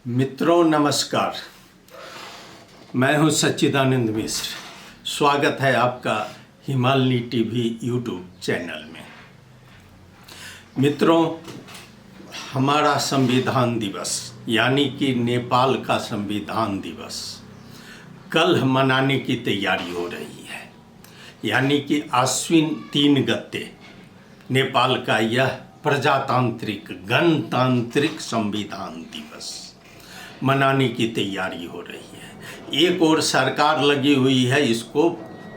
मित्रों नमस्कार। मैं हूं सच्चिदानंद मिश्र। स्वागत है आपका हिमालनी टीवी यूट्यूब चैनल में। मित्रों, हमारा संविधान दिवस यानी कि नेपाल का संविधान दिवस कल मनाने की तैयारी हो रही है। यानी कि आश्विन 3 गते नेपाल का यह प्रजातांत्रिक गणतांत्रिक संविधान दिवस मनाने की तैयारी हो रही है। एक और सरकार लगी हुई है इसको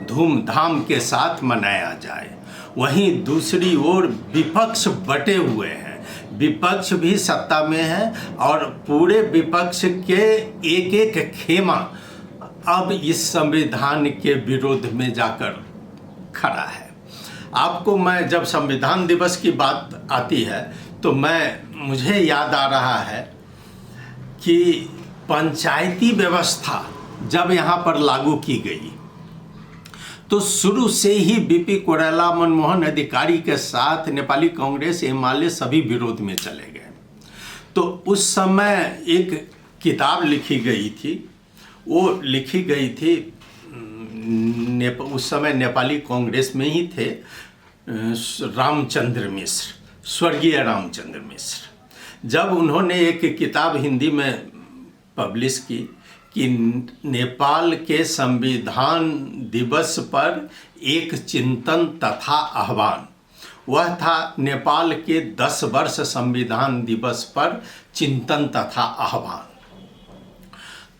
धूमधाम के साथ मनाया जाए, वहीं दूसरी ओर विपक्ष बटे हुए हैं। विपक्ष भी सत्ता में है और पूरे विपक्ष के एक एक खेमा अब इस संविधान के विरोध में जाकर खड़ा है। आपको मैं जब संविधान दिवस की बात आती है तो मुझे याद आ रहा है कि पंचायती व्यवस्था जब यहाँ पर लागू की गई तो शुरू से ही बीपी कोइराला, मनमोहन अधिकारी के साथ नेपाली कांग्रेस, एमाले सभी विरोध में चले गए। तो उस समय एक किताब लिखी गई थी, वो लिखी गई थी उस समय नेपाली कांग्रेस में ही थे रामचंद्र मिश्र, स्वर्गीय रामचंद्र मिश्र। जब उन्होंने एक किताब हिंदी में पब्लिश की कि नेपाल के संविधान दिवस पर एक चिंतन तथा आह्वान, वह था नेपाल के 10 वर्ष संविधान दिवस पर चिंतन तथा आह्वान।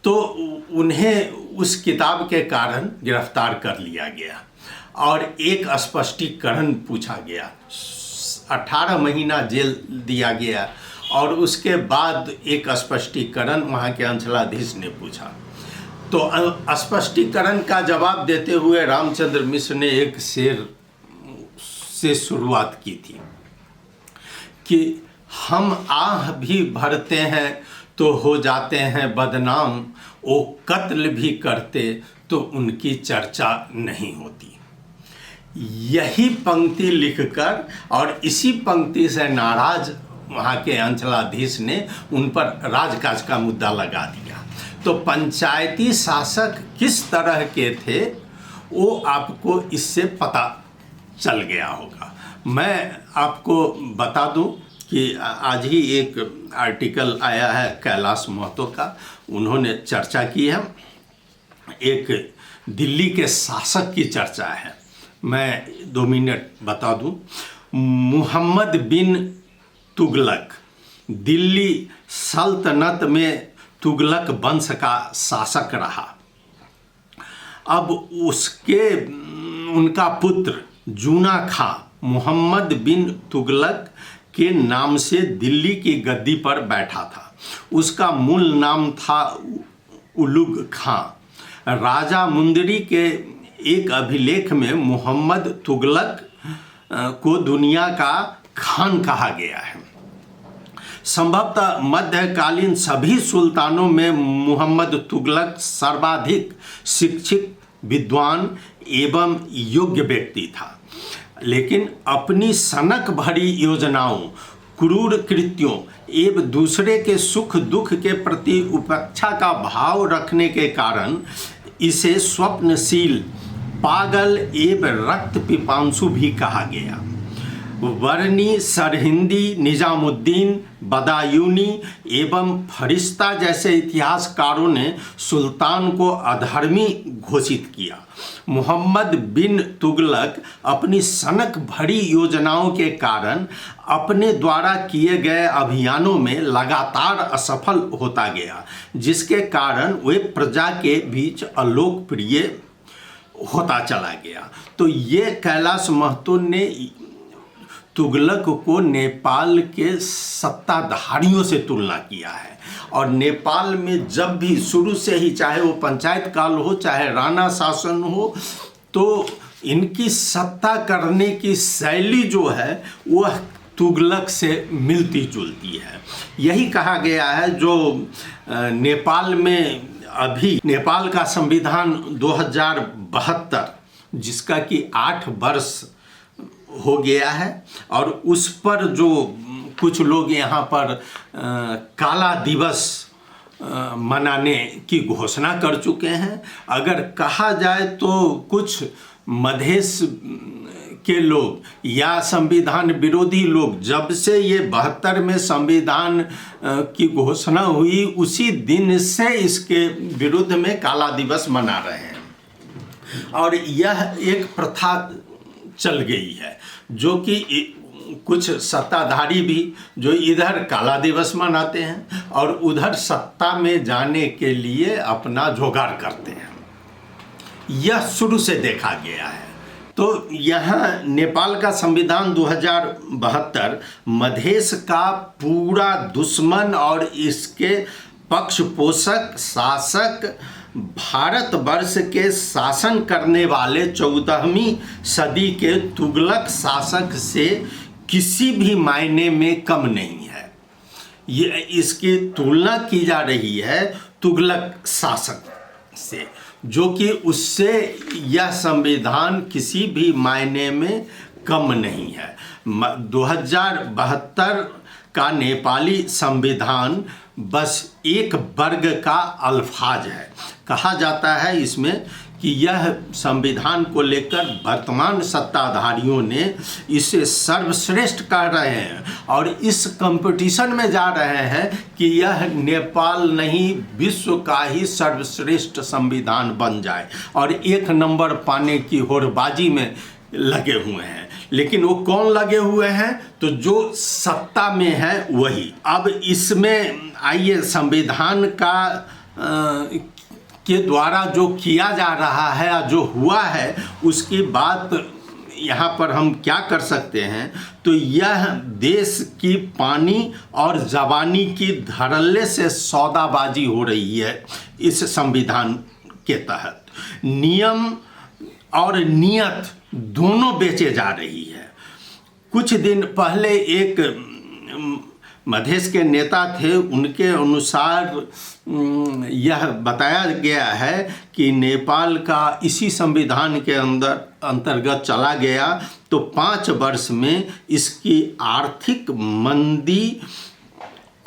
तो उन्हें उस किताब के कारण गिरफ्तार कर लिया गया और एक स्पष्टीकरण पूछा गया। 18 महीना जेल दिया गया और उसके बाद एक स्पष्टीकरण वहाँ के अंचलाधीश ने पूछा। तो स्पष्टीकरण का जवाब देते हुए रामचंद्र मिश्र ने एक शेर से शुरुआत की थी कि हम आह भी भरते हैं तो हो जाते हैं बदनाम, वो कत्ल भी करते तो उनकी चर्चा नहीं होती। यही पंक्ति लिखकर और इसी पंक्ति से नाराज वहाँ के अंचलाधीश ने उन पर राजकाज का मुद्दा लगा दिया। तो पंचायती शासक किस तरह के थे वो आपको इससे पता चल गया होगा। मैं आपको बता दूं कि आज ही एक आर्टिकल आया है कैलाश महतो का, उन्होंने चर्चा की है। एक दिल्ली के शासक की चर्चा है, मैं 2 मिनट बता दूं। मुहम्मद बिन तुगलक दिल्ली सल्तनत में तुगलक वंश का शासक रहा। अब उनका पुत्र जूना खां मुहम्मद बिन तुगलक के नाम से दिल्ली की गद्दी पर बैठा था। उसका मूल नाम था उलुग खां। राजा मुंदरी के एक अभिलेख में मुहम्मद तुगलक को दुनिया का खान कहा गया है। संभवतः मध्यकालीन सभी सुल्तानों में मुहम्मद तुगलक सर्वाधिक शिक्षित, विद्वान एवं योग्य व्यक्ति था। लेकिन अपनी सनक भरी योजनाओं, क्रूर कृत्यों एवं दूसरे के सुख दुख के प्रति उपेक्षा का भाव रखने के कारण इसे स्वप्नशील, पागल एवं रक्त पिपांसु भी कहा गया। वर्णी, सरहिंदी, निजामुद्दीन, बदायूनी एवं फरिश्ता जैसे इतिहासकारों ने सुल्तान को अधर्मी घोषित किया। मुहम्मद बिन तुगलक अपनी सनक भरी योजनाओं के कारण अपने द्वारा किए गए अभियानों में लगातार असफल होता गया, जिसके कारण वे प्रजा के बीच अलोकप्रिय होता चला गया। तो ये कैलाश महतो ने तुगलक को नेपाल के सत्ताधारियों से तुलना किया है। और नेपाल में जब भी शुरू से ही, चाहे वो पंचायत काल हो चाहे राणा शासन हो, तो इनकी सत्ता करने की शैली जो है वह तुगलक से मिलती जुलती है। यही कहा गया है जो नेपाल में अभी नेपाल का संविधान 2072 जिसका कि 8 वर्ष हो गया है और उस पर जो कुछ लोग यहाँ पर काला दिवस मनाने की घोषणा कर चुके हैं। अगर कहा जाए तो कुछ मधेश के लोग या संविधान विरोधी लोग, जब से ये 72 में संविधान की घोषणा हुई उसी दिन से इसके विरुद्ध में काला दिवस मना रहे हैं और यह एक प्रथा चल गई है, जो कि कुछ सत्ताधारी भी जो इधर काला दिवस मनाते हैं और उधर सत्ता में जाने के लिए अपना जुगाड़ करते हैं। यह शुरू से देखा गया है। तो यहाँ नेपाल का संविधान 2072 मधेश का पूरा दुश्मन और इसके पक्ष पोषक शासक भारतवर्ष के शासन करने वाले 14वीं सदी के तुगलक शासक से किसी भी मायने में कम नहीं है। ये इसकी तुलना की जा रही है तुगलक शासक से, जो कि उससे यह संविधान किसी भी मायने में कम नहीं है। 2072 का नेपाली संविधान बस एक वर्ग का अल्फाज है। कहा जाता है इसमें कि यह संविधान को लेकर वर्तमान सत्ताधारियों ने इसे सर्वश्रेष्ठ कह रहे हैं और इस कंपटीशन में जा रहे हैं कि यह नेपाल नहीं विश्व का ही सर्वश्रेष्ठ संविधान बन जाए और 1 नंबर पाने की होड़बाजी में लगे हुए हैं। लेकिन वो कौन लगे हुए हैं? तो जो सत्ता में है वही। अब इसमें आइए संविधान का के द्वारा जो किया जा रहा है या जो हुआ है उसकी बात यहाँ पर हम क्या कर सकते हैं। तो यह देश की पानी और जवानी की धड़ल्ले से सौदाबाजी हो रही है। इस संविधान के तहत नियम और नियत दोनों बेचे जा रही है। कुछ दिन पहले एक मधेश के नेता थे, उनके अनुसार यह बताया गया है कि नेपाल का इसी संविधान के अंतर्गत चला गया तो 5 वर्ष में इसकी आर्थिक मंदी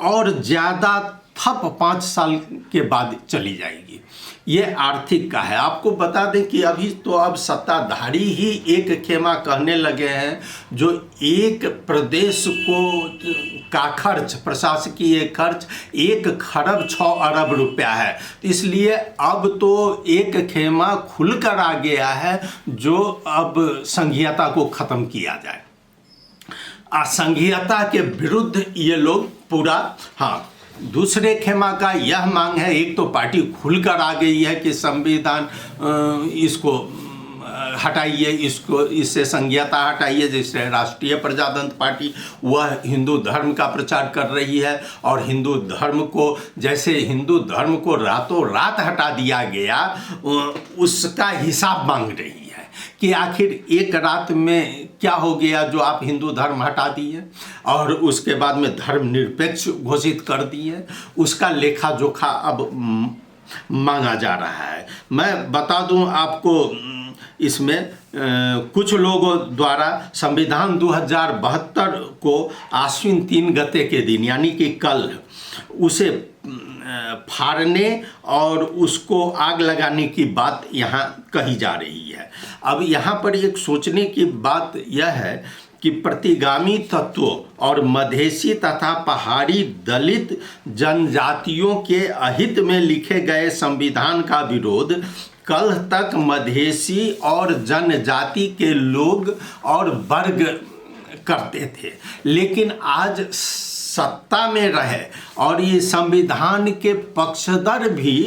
और ज़्यादा ठप 5 साल के बाद चली जाएगी। ये आर्थिक का है। आपको बता दें कि अभी तो अब सत्ताधारी ही एक खेमा कहने लगे हैं, जो एक प्रदेश को का खर्च, प्रशासकीय खर्च 1 खरब 6 अरब रुपया है। इसलिए अब तो एक खेमा खुलकर आ गया है जो अब संघीयता को ख़त्म किया जाए। असंघीयता के विरुद्ध ये लोग पूरा, हाँ, दूसरे खेमा का यह मांग है, एक तो पार्टी खुलकर आ गई है कि संविधान इसको हटाइए, इससे संघीयता हटाइए। जैसे राष्ट्रीय प्रजातंत्र पार्टी वह हिंदू धर्म का प्रचार कर रही है और हिंदू धर्म को, जैसे हिंदू धर्म को रातों रात हटा दिया गया, उसका हिसाब मांग रही है कि आखिर एक रात में क्या हो गया जो आप हिंदू धर्म हटा दिए और उसके बाद में धर्म निरपेक्ष घोषित कर दिए। उसका लेखा जोखा अब मांगा जा रहा है। मैं बता दूं आपको, इसमें कुछ लोगों द्वारा संविधान 2072 को आश्विन 3 गते के दिन यानी कि कल उसे फाड़ने और उसको आग लगाने की बात यहाँ कही जा रही है। अब यहाँ पर एक सोचने की बात यह है कि प्रतिगामी तत्वों और मधेसी तथा पहाड़ी दलित जनजातियों के अहित में लिखे गए संविधान का विरोध कल तक मधेसी और जनजाति के लोग और वर्ग करते थे, लेकिन आज सत्ता में रहे और ये संविधान के पक्षधर भी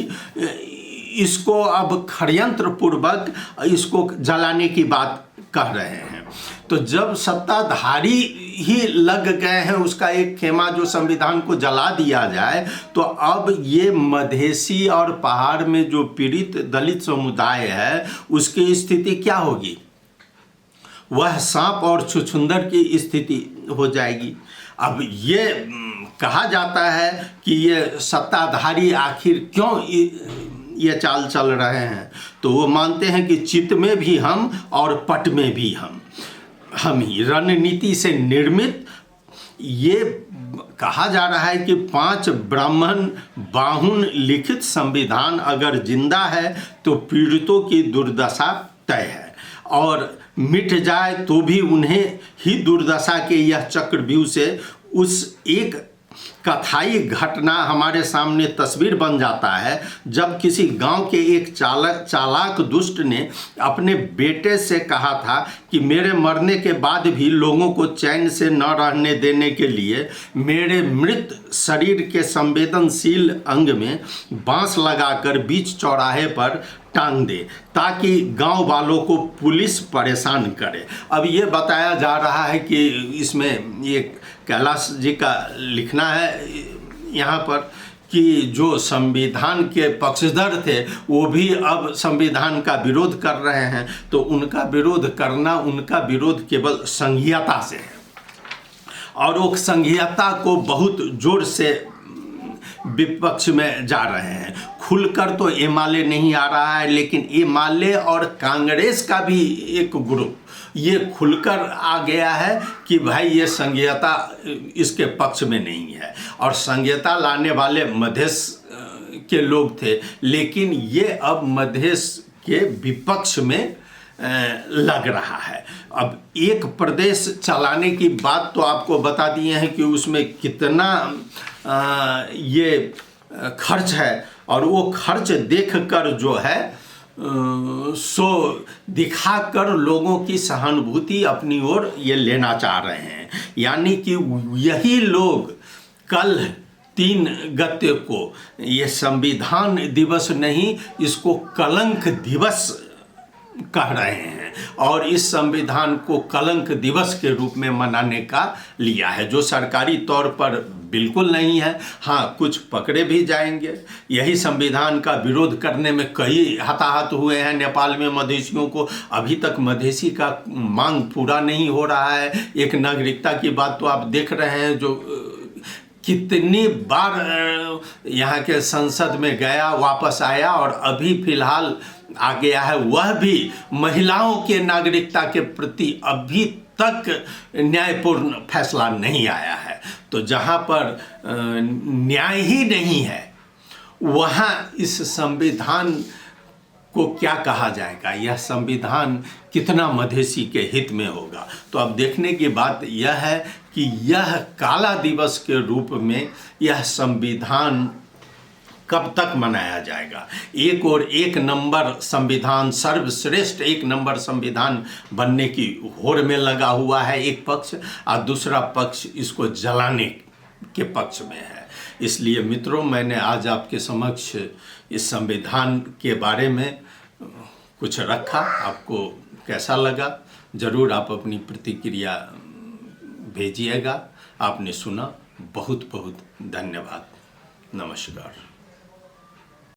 इसको अब षड्यंत्र पूर्वक इसको जलाने की बात कह रहे हैं। तो जब सत्ताधारी ही लग गए हैं उसका एक खेमा जो संविधान को जला दिया जाए, तो अब ये मधेसी और पहाड़ में जो पीड़ित दलित समुदाय है उसकी स्थिति क्या होगी? वह सांप और छुछुंदर की स्थिति हो जाएगी। अब ये कहा जाता है कि ये सत्ताधारी आखिर क्यों ये चाल चल रहे हैं, तो वो मानते हैं कि चित्त में भी हम और पट में भी हम ही। रणनीति से निर्मित ये कहा जा रहा है कि 5 ब्राह्मण बाहुन लिखित संविधान अगर जिंदा है तो पीड़ितों की दुर्दशा तय है, और मिट जाए तो भी उन्हें ही दुर्दशा के यह चक्रव्यूह से उस एक कथाई घटना हमारे सामने तस्वीर बन जाता है जब किसी गांव के एक चालाक दुष्ट ने अपने बेटे से कहा था कि मेरे मरने के बाद भी लोगों को चैन से न रहने देने के लिए मेरे मृत शरीर के संवेदनशील अंग में बांस लगाकर बीच चौराहे पर टांग दे ताकि गांव वालों को पुलिस परेशान करे। अब ये बताया जा रहा है कि इसमें ये कैलाश जी का लिखना है यहाँ पर कि जो संविधान के पक्षधर थे वो भी अब संविधान का विरोध कर रहे हैं, तो उनका विरोध करना, उनका विरोध केवल संघीयता से है, और वो संघीयता को बहुत जोर से विपक्ष में जा रहे हैं। खुलकर तो एमाले नहीं आ रहा है, लेकिन एमाले और कांग्रेस का भी एक ग्रुप ये खुलकर आ गया है कि भाई ये संघीयता इसके पक्ष में नहीं है, और संघीयता लाने वाले मधेश के लोग थे, लेकिन ये अब मधेश के विपक्ष में लग रहा है। अब एक प्रदेश चलाने की बात तो आपको बता दिए हैं कि उसमें कितना ये खर्च है, और वो खर्च देखकर जो है सो दिखाकर लोगों की सहानुभूति अपनी ओर ये लेना चाह रहे हैं। यानी कि यही लोग कल 3 गते को, ये संविधान दिवस नहीं, इसको कलंक दिवस कह रहे हैं, और इस संविधान को कलंक दिवस के रूप में मनाने का लिया है, जो सरकारी तौर पर बिल्कुल नहीं है। हाँ, कुछ पकड़े भी जाएंगे। यही संविधान का विरोध करने में कई हताहत हुए हैं नेपाल में मधेसियों को। अभी तक मधेसी का मांग पूरा नहीं हो रहा है। एक नागरिकता की बात तो आप देख रहे हैं, जो कितनी बार यहाँ के संसद में गया, वापस आया, और अभी फिलहाल आ गया है, वह भी महिलाओं के नागरिकता के प्रति अभी तक न्यायपूर्ण फैसला नहीं आया है। तो जहाँ पर न्याय ही नहीं है, वहाँ इस संविधान को क्या कहा जाएगा? यह संविधान कितना मधेसी के हित में होगा? तो अब देखने की बात यह है कि यह काला दिवस के रूप में यह संविधान कब तक मनाया जाएगा। एक और 1 नंबर संविधान, सर्वश्रेष्ठ 1 नंबर संविधान बनने की होड़ में लगा हुआ है एक पक्ष, और दूसरा पक्ष इसको जलाने के पक्ष में है। इसलिए मित्रों, मैंने आज आपके समक्ष इस संविधान के बारे में कुछ रखा। आपको कैसा लगा ज़रूर आप अपनी प्रतिक्रिया भेजिएगा। आपने सुना, बहुत बहुत धन्यवाद। नमस्कार।